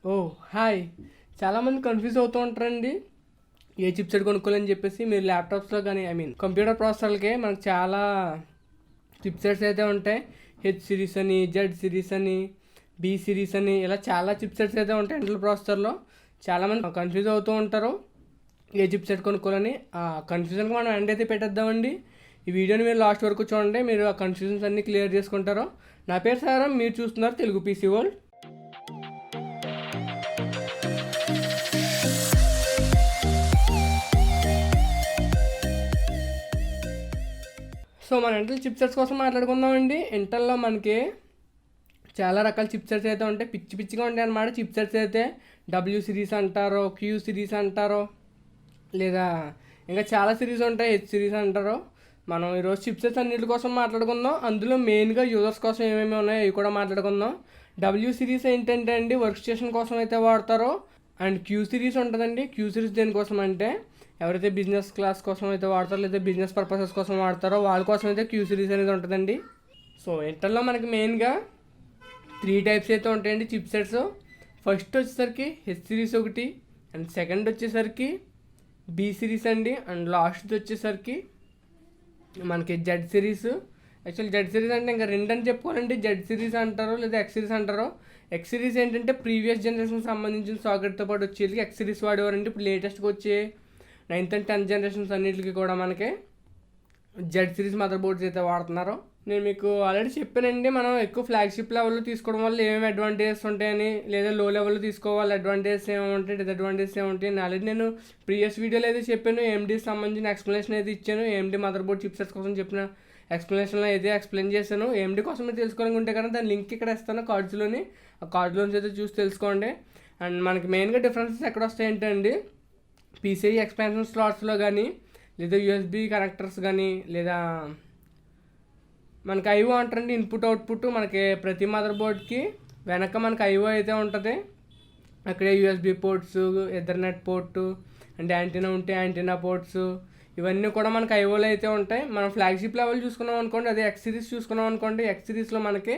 ఓహ్! Hi. చాలామంది confuse అవుతూ ఉంటారండి. ఏ చిప్‌సెట్ కొనుక్కోవాలని చెప్పేసి. మీరు ల్యాప్‌టాప్స్‌లో గానీ కంప్యూటర్ ప్రాసెసర్‌లకే మనకు చాలా చిప్‌సెట్స్ అయితే ఉంటాయి. హెచ్ సిరీస్ అని, జెడ్ సిరీస్ అని, బి సిరీస్ అని ఇలా చాలా చిప్‌సెట్స్ అయితే ఉంటాయి ఇంటెల్ ప్రాసెసర్‌లో. చాలామంది కన్‌ఫ్యూజ్ అవుతూ ఉంటారు. ఏ చిప్‌సెట్ కొనుక్కోవాలని. ఆ కన్‌ఫ్యూజన్‌కి మనం ఎండ్ అయితే పెట్టేద్దామండి. ఈ వీడియోని మీరు లాస్ట్ వరకు చూడండి. మీరు ఆ కన్‌ఫ్యూజన్స్ అన్నీ క్లియర్ చేసుకుంటారు. నా పేరు సాయిరామ్. మీరు చూస్తున్నారు తెలుగు పీసీ వరల్డ్. సో మన ఇంటెల్ చిప్సెట్స్ కోసం మాట్లాడుకుందామండి. ఇంటెల్లో మనకి చాలా రకాల చిప్సెట్స్ అయితే ఉంటాయి. పిచ్చి పిచ్చిగా ఉంటాయి అన్నమాట చిప్సెట్స్ అయితే. డబ్ల్యూ సిరీస్ అంటారో, క్యూ సిరీస్ అంటారో, లేదా ఇంకా చాలా సిరీస్ ఉంటాయి, హెచ్ సిరీస్ అంటారు. మనం ఈరోజు చిప్సెట్స్ అన్నిటి కోసం మాట్లాడుకుందాం. అందులో మెయిన్గా యూజర్స్ కోసం ఏమేమి ఉన్నాయో అవి కూడా మాట్లాడుకుందాం. డబ్ల్యూ సిరీస్ ఏంటంటే అండి వర్క్ స్టేషన్ కోసం అయితే వాడతారో. అండ్ క్యూ సిరీస్ ఉంటుందండి. క్యూ సిరీస్ దేనికోసం అంటే ఎవరైతే బిజినెస్ క్లాస్ కోసం అయితే వాడతారో లేదా బిజినెస్ పర్పసెస్ కోసం వాడతారో వాళ్ళ కోసం అయితే క్యూ సిరీస్ అనేది ఉంటుందండి. సో ఇంటర్లో మనకి మెయిన్గా 3 టైప్స్ అయితే ఉంటాయండి చిప్సెట్స్. ఫస్ట్ వచ్చేసరికి హెచ్ సిరీస్ ఒకటి, అండ్ సెకండ్ వచ్చేసరికి బి సిరీస్ అండి, అండ్ లాస్ట్ వచ్చేసరికి మనకి Z series. Actual Z series అంటే ఇంకా రెండు అని చెప్పుకోవాలండి. జెడ్ సిరీస్ అంటారు లేదా ఎక్స్ సిరీస్ అంటారు. ఎక్స్ సిరీస్ ఏంటంటే ప్రీవియస్ జనరేషన్ సంబంధించిన సాకెట్తో పాటు వచ్చేది ఎక్స్ సిరీస్ వాడేవారండి. ఇప్పుడు లేటెస్ట్గా వచ్చే 9th and 10th జనరేషన్స్ అన్నిటికీ కూడా మనకి జెడ్ సిరీస్ మదర్ బోర్డ్స్ అయితే వాడుతున్నారు. నేను మీకు ఆల్రెడీ చెప్పానండి, మనం ఎక్కువ ఫ్లాగ్షిప్ లెవెల్లో తీసుకోవడం వల్ల ఏమేమి అడ్వాంటేజెస్ ఉంటాయని, లేదా లో లెవెల్లో తీసుకోవాలి అడ్వాంటేజెస్ ఏముంటాయి, డిసడ్వాంటేజెస్ ఏముంటాయి అని ఆల్రెడీ నేను ప్రీవియస్ వీడియోలో అయితే చెప్పాను. ఏఎండీకి సంబంధించిన ఎక్స్ప్లెనేషన్ అయితే ఇచ్చాను. ఏఎండీ మదర్ బోర్డ్ చిప్సెట్స్ కోసం చెప్పిన ఎక్స్ప్లెనేషన్లో అయితే ఎక్స్ప్లెయిన్ చేశాను. ఏఎండీ కోసం మీరు తెలుసుకోవాలనుకుంటే కనుక దాని లింక్ ఇక్కడ ఇస్తాను కార్డ్స్లోని. ఆ కార్డ్లోంచి అయితే చూసి తెలుసుకోండి. అండ్ మనకి మెయిన్గా డిఫరెన్సెస్ ఎక్కడ వస్తాయంటే అండి, పీసీఐ ఎక్స్పాన్షన్ స్లాట్స్లో కానీ, లేదా యూఎస్బీ కనెక్టర్స్ కానీ, లేదా మనకి ఐఓ అంటారండి ఇన్పుట్ అవుట్పుట్. మనకి ప్రతి మదర్ బోర్డ్కి వెనక మనకి ఐఓ అయితే ఉంటుంది. అక్కడే USB ports, Ethernet port, and antenna ఉంటే యాంటీనా పోర్ట్స్, ఇవన్నీ కూడా మనకి ఐఓలో అయితే ఉంటాయి. మనం ఫ్లాగ్షిప్ లెవెల్ చూసుకున్నాం అనుకోండి, అదే ఎక్స్ సిరీస్ చూసుకున్నాం అనుకోండి, ఎక్స్ సిరీస్లో మనకి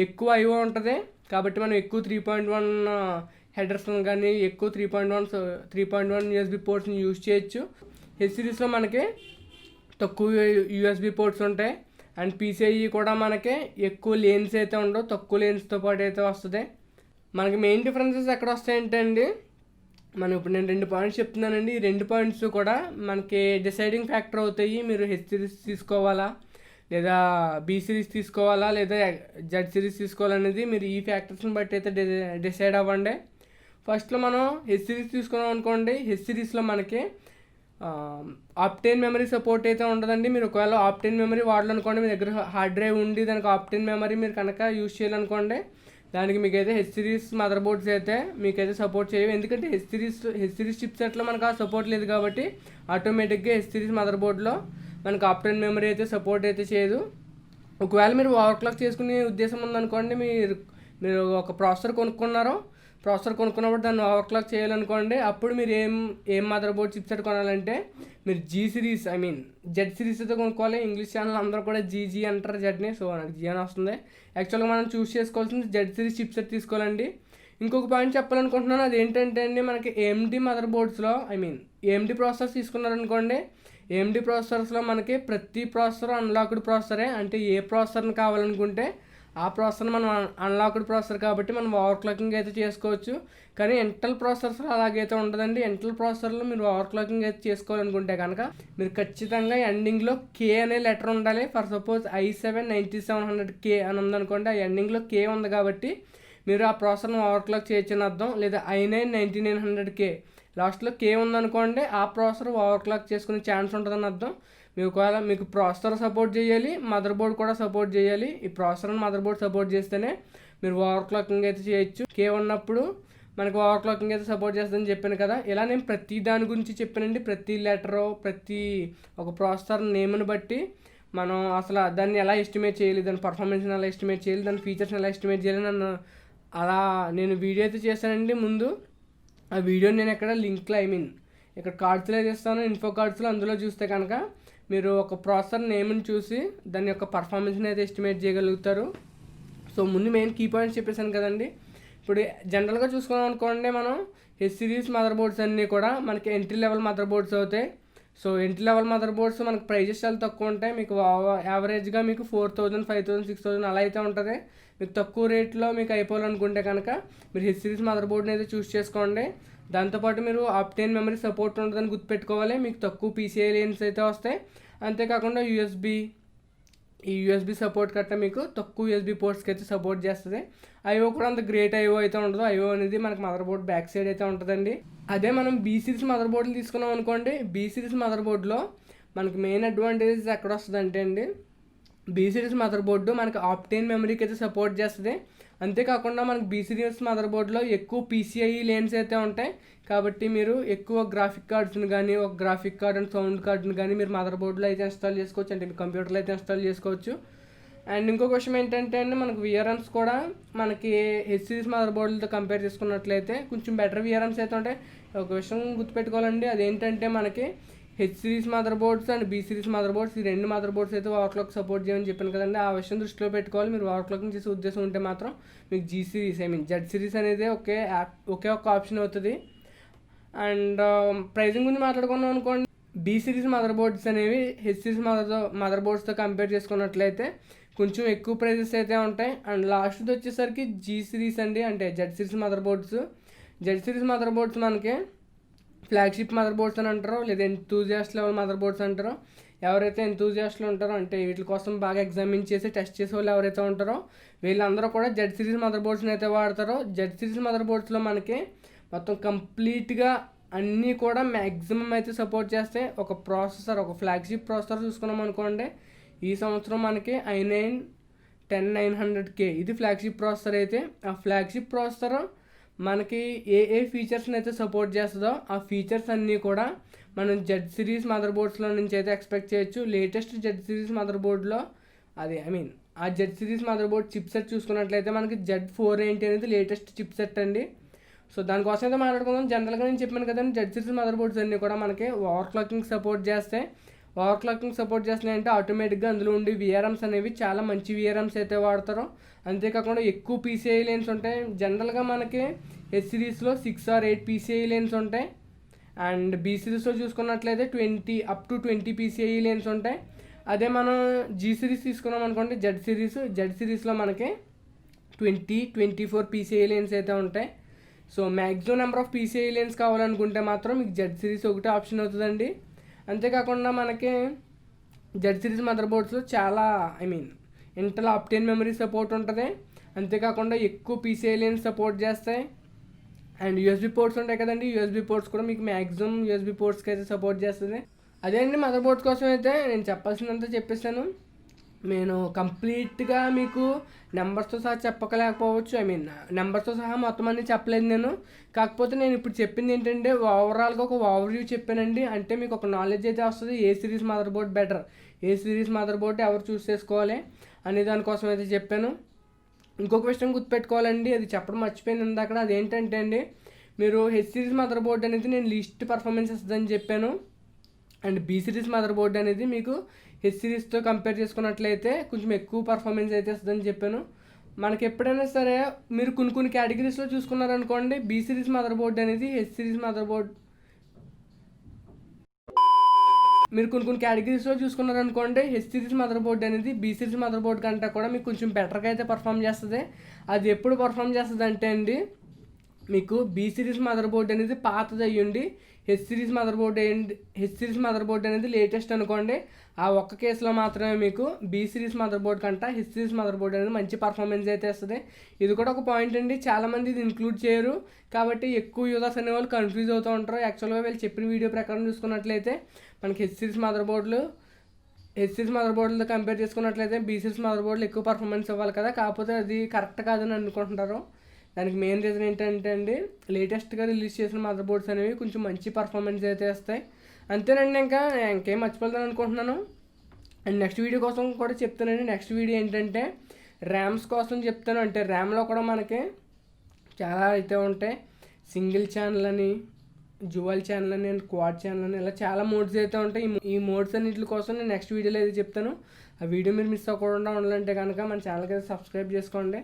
ఎక్కువ ఐఓ ఉంటుంది. కాబట్టి మనం ఎక్కువ 3.1 హెడర్స్ని కానీ ఎక్కువ 3.1 యూఎస్బీ పోర్ట్స్ని యూజ్ చేయొచ్చు. హెచ్ సిరీస్లో మనకి తక్కువ యూఎస్బీ పోర్ట్స్ ఉంటాయి. అండ్ పీసీఐ కూడా మనకి ఎక్కువ లేన్స్ అయితే ఉండవు, తక్కువ లేన్స్తో పాటు అయితే వస్తుంది. మనకి మెయిన్ డిఫరెన్సెస్ ఎక్కడ వస్తాయంటే అండి, మనం ఇప్పుడు నేను 2 పాయింట్స్ చెప్తున్నానండి. ఈ 2 పాయింట్స్ కూడా మనకి డిసైడింగ్ ఫ్యాక్టర్ అవుతాయి. మీరు హెచ్ సిరీస్ తీసుకోవాలా, లేదా బీ సిరీస్ తీసుకోవాలా, లేదా జెడ్ సిరీస్ తీసుకోవాలనేది మీరు ఈ ఫ్యాక్టర్స్ని బట్టి అయితే డిసైడ్ అవ్వండి. ఫస్ట్లో మనం హెచ్ సిరీస్ తీసుకున్నాం అనుకోండి. హెచ్ సిరీస్లో మనకి ఆప్టెన్ మెమరీ సపోర్ట్ అయితే ఉండదండి. మీరు ఒకవేళ ఆప్టెన్ మెమరీ వాడాలనుకోండి, మీ దగ్గర హార్డ్ డ్రైవ్ ఉండి దానికి ఆప్టెన్ మెమరీ మీరు కనుక యూజ్ చేయాలనుకోండి, దానికి మీకైతే హెచ్ సిరీస్ మదర్ బోర్డ్స్ అయితే మీకైతే సపోర్ట్ చేయవు. ఎందుకంటే హెచ్ సిరీస్ చిప్సెట్లో మనకు ఆ సపోర్ట్ లేదు కాబట్టి ఆటోమేటిక్గా హెచ్ సిరీస్ మదర్ బోర్డ్లో మనకు ఆప్టెన్ మెమరీ అయితే సపోర్ట్ అయితే చేయదు. ఒకవేళ మీరు ఓవర్ క్లాక్ చేసుకునే ఉద్దేశం ఉందనుకోండి, మీరు ఒక ప్రాసెసర్ కొనుక్కున్నప్పుడు దాన్ని ఓవర్ క్లాక్ చేయాలనుకోండి, అప్పుడు మీరు ఏం మదర్ బోర్డ్ చిప్సెట్ కొనాలంటే మీరు జీ సిరీస్ జెడ్ సిరీస్ అయితే కొనుక్కోవాలి. ఇంగ్లీష్ ఛానల్ అందరూ కూడా జీజీ అంటారు జెడ్ని. సో నాకు జీ అని వస్తుంది. యాక్చువల్గా మనం చూస్ చేసుకోవాల్సింది జెడ్ సిరీస్ చిప్సెట్ తీసుకోవాలండి. ఇంకొక పాయింట్ చెప్పాలనుకుంటున్నాను, అది ఏంటంటే అండి, మనకి ఏఎండీ మదర్ బోర్డ్స్లో ఏఎండీ ప్రాసెసర్స్ తీసుకున్నారనుకోండి, ఏఎండీ ప్రాసెసర్స్లో మనకి ప్రతి ప్రాసెసర్ అన్లాక్డ్ ప్రాసెసరే. అంటే ఏ ప్రాసెసర్ని కావాలనుకుంటే ఆ ప్రాసెసర్ మనం అన్లాక్డ్ ప్రాసెసర్ కాబట్టి మనం ఓవర్ క్లాకింగ్ అయితే చేసుకోవచ్చు. కానీ ఇంటెల్ ప్రాసెసర్స్లో అలాగైతే ఉండదండి. ఇంటెల్ ప్రాసెసర్లో మీరు ఓవర్ క్లాకింగ్ అయితే చేసుకోవాలనుకుంటే కనుక మీరు ఖచ్చితంగా ఎండింగ్లో కే అనే లెటర్ ఉండాలి. ఫర్ సపోజ్ i7-9700K అని ఉందనుకోండి, ఆ ఎండింగ్లో కే ఉంది కాబట్టి మీరు ఆ ప్రాసెసర్ని ఓవర్ క్లాక్ చేయొచ్చని అర్థం. లేదా i9-9900K లాస్ట్లో కే ఉందనుకోండి, ఆ ప్రాసెసర్ ఓవర్ క్లాక్ చేసుకునే ఛాన్స్ ఉంటుందని అర్థం. ఒకవేళ మీకు ప్రాసెసర్ సపోర్ట్ చేయాలి, మదర్ బోర్డ్ కూడా సపోర్ట్ చేయాలి. ఈ processor and mother board support చేస్తేనే మీరు ఓవర్ క్లాకింగ్ అయితే చేయొచ్చు. కే ఉన్నప్పుడు మనకు ఓవర్ క్లాకింగ్ అయితే సపోర్ట్ చేస్తుందని చెప్పాను కదా. ఇలా నేను ప్రతి దాని గురించి చెప్పానండి. ప్రతి లెటరు, ప్రతి ఒక ప్రాసెసర్ నేమ్ని బట్టి మనం అసలు దాన్ని ఎలా ఎస్టిమేట్ చేయాలి, దాని పర్ఫార్మెన్స్ని ఎలా ఎస్టిమేట్ చేయాలి, దాని ఫీచర్స్ని ఎలా ఎస్టిమేట్ చేయాలి నన్ను అలా నేను వీడియో అయితే చేశానండి ముందు. ఆ వీడియోని నేను ఎక్కడ లింక్లో ఇక్కడ కార్డ్స్లో చేస్తాను, ఇన్ఫో కార్డ్స్లో. అందులో చూస్తే కనుక మీరు ఒక ప్రాసెసర్ నేమ్ని చూసి దాని యొక్క పర్ఫార్మెన్స్ని అయితే ఎస్టిమేట్ చేయగలుగుతారు. సో ముందు మెయిన్ కీ పాయింట్స్ చెప్పేశాను కదండి. ఇప్పుడు జనరల్గా చూసుకున్నాం అనుకోండి, మనం హెచ్ సిరీస్ మదర్ బోర్డ్స్ అన్నీ కూడా మనకి ఎంట్రీ లెవెల్ మదర్ బోర్డ్స్ అవుతాయి. So entry level mother boards మనకి ప్రైజెస్ చాలా తక్కువ ఉంటాయి. మీకు యావరేజ్గా మీకు 4000, 5000, 6000 అలా అయితే ఉంటుంది. మీకు తక్కువ రేట్లో మీకు అయిపోవాలనుకుంటే కనుక మీరు హెచ్ సిరీస్ మదర్ బోర్డ్ని అయితే చూస్ చేసుకోండి. దాంతోపాటు మీరు ఆప్టైన్ మెమరీ సపోర్ట్ ఉంటుందని గుర్తుపెట్టుకోవాలి. మీకు తక్కువ పీసీఐ లేన్స్ అయితే వస్తాయి. అంతేకాకుండా యూఎస్బీ సపోర్ట్ కట్ట మీకు తక్కువ యూఎస్బీ పోర్ట్స్కి అయితే సపోర్ట్ చేస్తుంది. ఐఓ కూడా అంత గ్రేట్ ఐఓ అయితే ఉండదు. ఐఓ అనేది మనకి మదర్ బోర్డ్ బ్యాక్ సైడ్ అయితే ఉంటుందండి. అదే మనం బీ సిరీస్ మదర్ బోర్డులు తీసుకున్నాం అనుకోండి, బీ సిరీస్ మదర్ బోర్డులో మనకి మెయిన్ అడ్వాంటేజెస్ ఎక్కడ వస్తుంది అంటే అండి, బీ సిరీస్ మదర్ బోర్డు మనకి ఆప్టైన్ మెమరీకి అయితే సపోర్ట్ చేస్తుంది. అంతేకాకుండా మనకి బీ సిరీస్ మదర్ బోర్డులో ఎక్కువ పీసీఐ లేన్స్ అయితే ఉంటాయి. కాబట్టి మీరు ఎక్కువ గ్రాఫిక్ కార్డ్స్ని కానీ, ఒక గ్రాఫిక్ కార్డ్ అండ్ సౌండ్ కార్డ్ని కానీ మీరు మదర్ బోర్డులో అయితే ఇన్స్టాల్ చేసుకోవచ్చు, అంటే మీ కంప్యూటర్లో అయితే ఇన్స్టాల్ చేసుకోవచ్చు. అండ్ ఇంకొక విషయం ఏంటంటే అండి, మనకి విఆర్ఎమ్స్ కూడా మనకి హెచ్ సిరీస్ మదర్ బోర్డులతో కంపేర్ చేసుకున్నట్లయితే కొంచెం బెటర్ విఆర్ఎమ్స్ అయితే ఉంటాయి. ఒక విషయం గుర్తుపెట్టుకోవాలండి, అదేంటంటే మనకి H series mother boards and be series mother boards, ఈ రెండు మదర్ బోర్డ్స్ అయితే ఓవర్క్లాక్ సపోర్ట్ చేయమని చెప్పాను కదండి. ఆ విషయం దృష్టిలో పెట్టుకోవాలి. మీరు ఓవర్క్లాకింగ్ చేసే ఉద్దేశం ఉంటే మాత్రం మీకు జీ సిరీస్ జెడ్ సిరీస్ అనేది ఒకే ఒక ఆప్షన్ అవుతుంది. అండ్ ప్రైజింగ్ గురించి మాట్లాడుకున్నాం అనుకోండి, బీ సిరీస్ మదర్ బోర్డ్స్ అనేవి హెచ్ సిరీస్ మదర్ బోర్డ్స్తో కంపేర్ చేసుకున్నట్లయితే కొంచెం ఎక్కువ ప్రైజెస్ అయితే ఉంటాయి. అండ్ లాస్ట్ది వచ్చేసరికి జీ సిరీస్ అండి, అంటే Z series mother boards. Z series mother boards మనకి ఫ్లాగ్షిప్ మదర్ బోర్డ్స్ అని అంటారో, లేదా ఎంతూజియాస్ట్ లెవెల్ మదర్ బోర్డ్స్ అంటారో. ఎవరైతే ఎంతూజియాస్ట్లు ఉంటారో, అంటే వీటి కోసం బాగా ఎగ్జామిన్ చేసి టెస్ట్ చేసే వాళ్ళు ఎవరైతే ఉంటారో వీళ్ళందరూ కూడా జెడ్ సిరీస్ మదర్ బోర్డ్స్ని అయితే వాడతారో. జెడ్ సిరీస్ మదర్ బోర్డ్స్లో మనకి మొత్తం కంప్లీట్గా అన్నీ కూడా మ్యాక్సిమం అయితే సపోర్ట్ చేస్తాయి. ఒక ప్రాసెసర్, ఒక ఫ్లాగ్షిప్ ప్రాసెసర్ చూసుకున్నాం అనుకోండి, ఈ సంవత్సరం మనకి i9 10900K ఇది ఫ్లాగ్షిప్ ప్రాసెసర్ అయితే. ఆ ఫ్లాగ్షిప్ ప్రాసెసర్ మనకి ఏ ఫీచర్స్ని అయితే సపోర్ట్ చేస్తుందో ఆ ఫీచర్స్ అన్నీ కూడా మనం జెడ్ సిరీస్ మదర్ బోర్డ్స్లో నుంచి అయితే ఎక్స్పెక్ట్ చేయొచ్చు. లేటెస్ట్ జెడ్ సిరీస్ మదర్ బోర్డ్లో ఆ Z series mother board chipset చూసుకున్నట్లయితే మనకి Z490 అనేది లేటెస్ట్ చిప్సెట్ అండి. సో దానికోసం అయితే మాట్లాడుకుందాం. జనరల్గా నేను చెప్పాను కదండి, జెడ్ సిరీస్ మదర్ బోర్డ్స్ అన్నీ కూడా మనకి ఓవర్క్లాకింగ్ సపోర్ట్ చేస్తాయి. ఓవర్క్లాకింగ్ సపోర్ట్ చేస్తున్నాయంటే ఆటోమేటిక్గా అందులో ఉండి విఆర్ఎమ్స్ అనేవి చాలా మంచి విఆర్ఎమ్స్ అయితే వాడతారు. అంతేకాకుండా ఎక్కువ పీసీఐ లేన్స్ ఉంటాయి. జనరల్గా మనకి హెచ్ సిరీస్లో 6 or 8 పీసీఐ లేన్స్ ఉంటాయి. అండ్ బీ సిరీస్లో చూసుకున్నట్లయితే 20 పీసీఐ లేన్స్ ఉంటాయి. అదే మనం జీ సిరీస్ తీసుకున్నాం అనుకోండి, జెడ్ సిరీస్లో మనకి 24 పీసీఐ లేన్స్ అయితే ఉంటాయి. So maximum number of PCI lanes కావాలనుకుంటే మాత్రం మీకు జెడ్ సిరీస్ ఒకటే ఆప్షన్ అవుతుందండి. అంతేకాకుండా మనకి జెడ్ సిరీస్ మదర్ బోర్డ్స్లో చాలా ఇంటర్నల్ ఆప్టైన్ మెమరీ సపోర్ట్ ఉంటుంది. అంతేకాకుండా ఎక్కువ పీసీఐ లేన్స్ సపోర్ట్ చేస్తాయి. అండ్ యూఎస్బీ పోర్ట్స్ ఉంటాయి కదండి, యూఎస్బీ పోర్ట్స్ కూడా మీకు మ్యాక్సిమం యూఎస్బీ పోర్ట్స్కి అయితే సపోర్ట్ చేస్తుంది. అదే అండి, మదర్ బోర్డ్స్ కోసం అయితే నేను చెప్పాల్సినంత చెప్పేస్తాను. నేను కంప్లీట్గా మీకు నెంబర్స్తో సహా చెప్పలేకపోవచ్చు. నెంబర్స్తో సహా మొత్తం అన్నీ చెప్పలేదు నేను. కాకపోతే నేను ఇప్పుడు చెప్పింది ఏంటంటే ఓవరాల్గా ఒక ఓవర్వ్యూ చెప్పానండి. అంటే మీకు ఒక నాలెడ్జ్ అయితే వస్తుంది, ఏ సిరీస్ మదర్ బోర్డ్ బెటర్, ఏ సిరీస్ మదర్ బోర్డ్ ఎవరు చూస్ చేసుకోవాలి అనే దానికోసం అయితే చెప్పాను. ఇంకొక విషయం గుర్తుపెట్టుకోవాలండి, అది చెప్పడం మర్చిపోయింది ఇందాక. అదేంటంటే అండి, మీరు హెచ్ సిరీస్ మదర్ బోర్డ్ అనేది నేను లీస్ట్ పర్ఫార్మెన్స్ ఇస్తుందని చెప్పాను. And be series mother board అనేది మీకు హెచ్ సిరీస్తో కంపేర్ చేసుకున్నట్లయితే కొంచెం ఎక్కువ పర్ఫార్మెన్స్ అయితే వస్తుందని చెప్పాను. మనకి ఎప్పుడైనా సరే మీరు కొన్ని కేటగిరీస్లో చూసుకున్నారనుకోండి, బీ సిరీస్ మదర్ బోర్డ్ అనేది హెచ్ సిరీస్ మదర్ బోర్డ్ మీరు కొన్ని కేటగిరీస్లో చూసుకున్నారనుకోండి, హెచ్ సిరీస్ మదర్ బోర్డ్ అనేది బీ సిరీస్ మదర్ బోర్డ్ కంటే కూడా మీకు కొంచెం బెటర్గా అయితే పర్ఫామ్ చేస్తుంది. అది ఎప్పుడు పర్ఫామ్ చేస్తుంది అంటే అండి, మీకు బీ సిరీస్ మదర్ బోర్డ్ అనేది పాతది అయ్యండి, హెచ్ సిరీస్ మదర్ బోర్డ్ అనేది లేటెస్ట్ అనుకోండి. ఆ ఒక్క కేసులో మాత్రమే మీకు బీ సిరీస్ మదర్ బోర్డ్ కంటే హెచ్ సిరీస్ మదర్ బోర్డ్ అనేది మంచి పర్ఫార్మెన్స్ అయితే వస్తుంది. ఇది కూడా ఒక పాయింట్ అండి, చాలామంది ఇది ఇంక్లూడ్ చేయరు. కాబట్టి ఎక్కువ యూజర్స్ అనేవాళ్ళు కన్ఫ్యూజ్ అవుతూ ఉంటారు. యాక్చువల్గా వీళ్ళు చెప్పిన వీడియో ప్రకారం చూసుకున్నట్లయితే మనకి హెచ్ సిరీస్ మదర్ బోర్డులతో కంపేర్ చేసుకున్నట్లయితే బీ సిరీస్ మదర్ బోర్డులు ఎక్కువ పర్ఫార్మెన్స్ ఇవ్వాలి కదా. కాకపోతే అది కరెక్ట్ కాదని అనుకుంటున్నారు. దానికి మెయిన్ రీజన్ ఏంటంటే అండి, లేటెస్ట్గా రిలీజ్ చేసిన మదర్ బోర్డ్స్ అనేవి కొంచెం మంచి పర్ఫార్మెన్స్ అయితే వస్తాయి. అంతేనండి, ఇంకేం మర్చిపోతాను అనుకుంటున్నాను. అండ్ నెక్స్ట్ వీడియో కోసం కూడా చెప్తానండి. నెక్స్ట్ వీడియో ఏంటంటే ర్యామ్స్ కోసం చెప్తాను. అంటే ర్యామ్లో కూడా మనకి చాలా అయితే ఉంటాయి. సింగిల్ ఛానల్ అని, డ్యూయల్ ఛానల్ అని, అండ్ క్వాడ్ ఛానల్ అని, ఇలా చాలా మోడ్స్ అయితే ఉంటాయి. ఈ మోడ్స్ అన్నింటి కోసం నేను నెక్స్ట్ వీడియోలో అయితే చెప్తాను. ఆ వీడియో మీరు మిస్ అవ్వకుండా ఉండాలంటే కనుక మన ఛానల్కి అయితే సబ్స్క్రైబ్ చేసుకోండి.